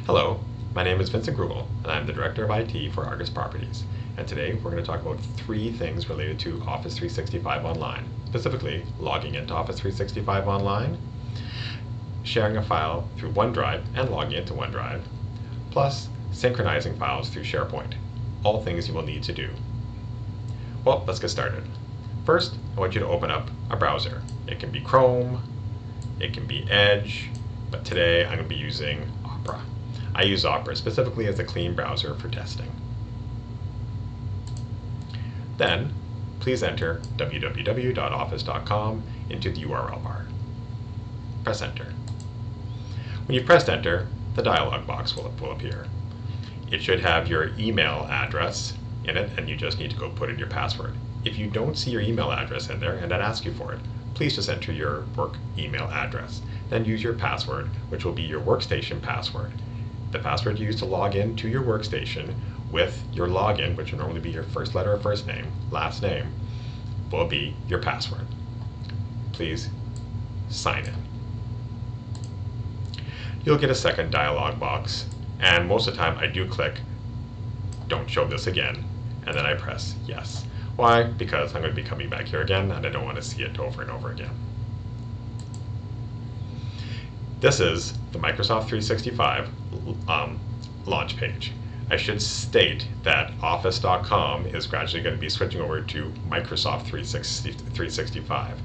Hello, my name is Vincent Grugel, and I'm the Director of IT for Argus Properties. And today we're going to talk about 3 things related to Office 365 Online, specifically logging into Office 365 Online, sharing a file through OneDrive and logging into OneDrive, plus synchronizing files through SharePoint. All things you will need to do. Well, let's get started. First, I want you to open up a browser. It can be Chrome, it can be Edge, but today I'm going to be using Opera. I use Opera specifically as a clean browser for testing. Then, please enter www.office.com into the URL bar. Press enter. When you've pressed enter, the dialog box will appear. It should have your email address in it, and you just need to go put in your password. If you don't see your email address in there and it asks you for it, please just enter your work email address. Then use your password, which will be your workstation password. The password you use to log in to your workstation with your login, which will normally be your first letter of first name, last name, will be your password. Please sign in. You'll get a second dialog box, and most of the time I do click "Don't show this again," and then I press yes. Why? Because I'm going to be coming back here again and I don't want to see it over and over again. This is the Microsoft 365 launch page. I should state that Office.com is gradually going to be switching over to Microsoft 365.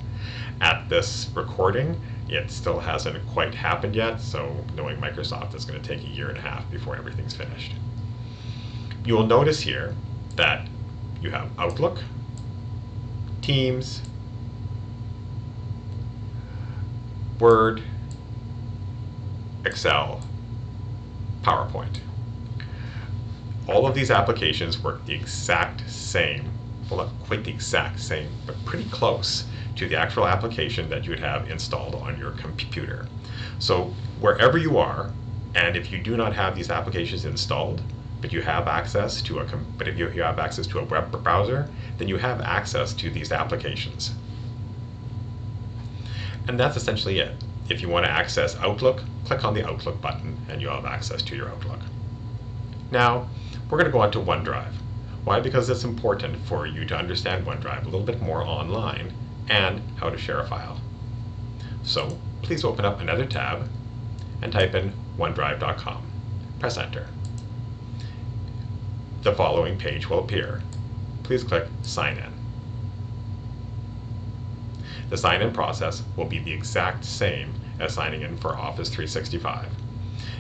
At this recording, it still hasn't quite happened yet, so knowing Microsoft is going to take a year and a half before everything's finished. You will notice here that you have Outlook, Teams, Word, Excel, PowerPoint. All of these applications work the exact same, well, not quite the exact same, but pretty close to the actual application that you would have installed on your computer. So wherever you are, and if you do not have these applications installed, but you have access to if you have access to a web browser, then you have access to these applications. And that's essentially it. If you want to access Outlook, click on the Outlook button and you'll have access to your Outlook. Now, we're going to go on to OneDrive. Why? Because it's important for you to understand OneDrive a little bit more online and how to share a file. So, please open up another tab and type in OneDrive.com. Press enter. The following page will appear. Please click Sign In. The sign-in process will be the exact same as signing in for Office 365.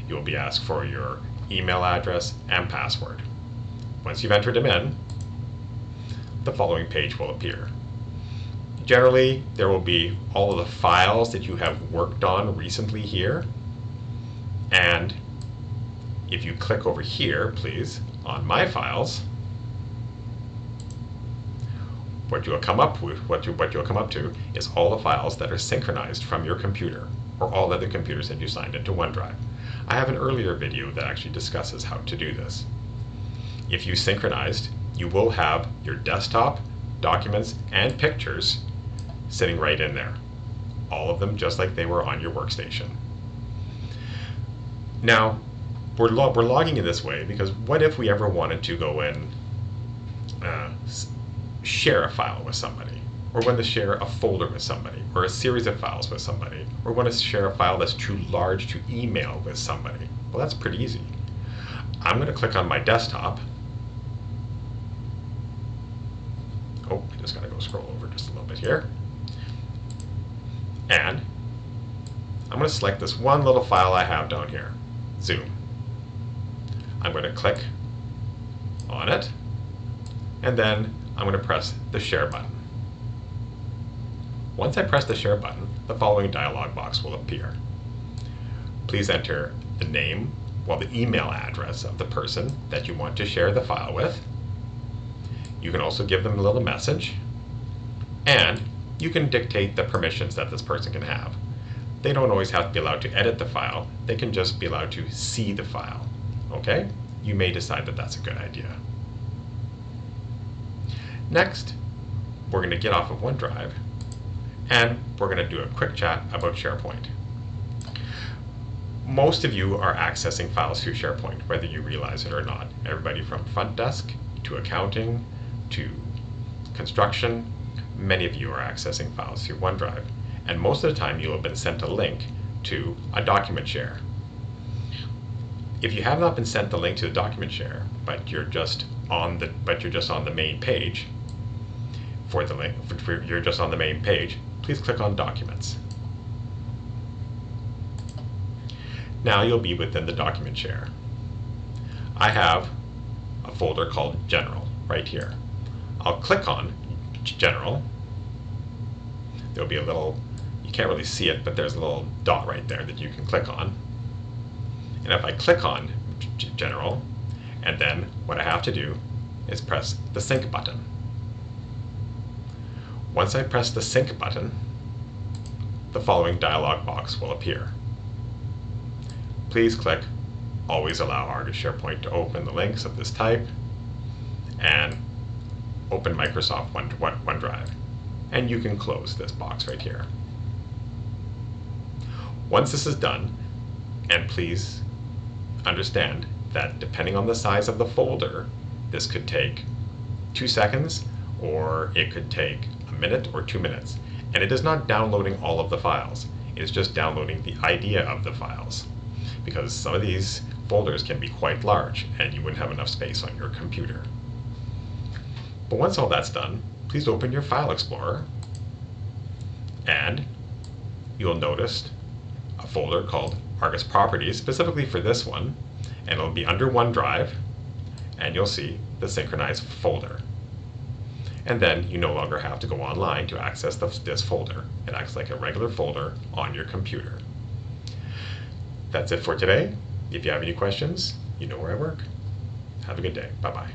You will be asked for your email address and password. Once you've entered them in, the following page will appear. Generally, there will be all of the files that you have worked on recently here, and if you click over here, please, on My Files, what you'll come up to is all the files that are synchronized from your computer or all other computers that you signed into OneDrive. I have an earlier video that actually discusses how to do this. If you synchronized, you will have your desktop, documents, and pictures sitting right in there. All of them just like they were on your workstation. Now, we're logging in this way because what if we ever wanted to go in share a file with somebody, or want to share a folder with somebody, or a series of files with somebody, or want to share a file that's too large to email with somebody? Well, that's pretty easy. I'm going to click on my desktop. Oh, I just got to go scroll over just a little bit here. And I'm going to select this one little file I have down here, Zoom. I'm going to click on it, and then I'm going to press the Share button. Once I press the Share button, the following dialog box will appear. Please enter the name, the email address of the person that you want to share the file with. You can also give them a little message, and you can dictate the permissions that this person can have. They don't always have to be allowed to edit the file. They can just be allowed to see the file. Okay? You may decide that that's a good idea. Next, we're going to get off of OneDrive and we're going to do a quick chat about SharePoint. Most of you are accessing files through SharePoint, whether you realize it or not. Everybody from front desk to accounting to construction, many of you are accessing files through OneDrive. And most of the time you'll have been sent a link to a document share. If you have not been sent the link to the document share, but you're just on the main page, for the link, you're just on the main page, please click on Documents. Now you'll be within the document share. I have a folder called General right here. I'll click on General. There'll be a little, you can't really see it, but there's a little dot right there that you can click on. And if I click on General, and then what I have to do is press the Sync button. Once I press the Sync button, the following dialog box will appear. Please click Always Allow Argus SharePoint to open the links of this type, and open Microsoft OneDrive. And you can close this box right here. Once this is done, and please understand that depending on the size of the folder, this could take 2 seconds, or it could take a minute or 2 minutes. And it is not downloading all of the files. It is just downloading the idea of the files, because some of these folders can be quite large and you wouldn't have enough space on your computer. But once all that's done, please open your File Explorer, and you'll notice a folder called Argus Properties, specifically for this one, and it'll be under OneDrive, and you'll see the Synchronize folder. And then you no longer have to go online to access this folder. It acts like a regular folder on your computer. That's it for today. If you have any questions, you know where I work. Have a good day. Bye-bye.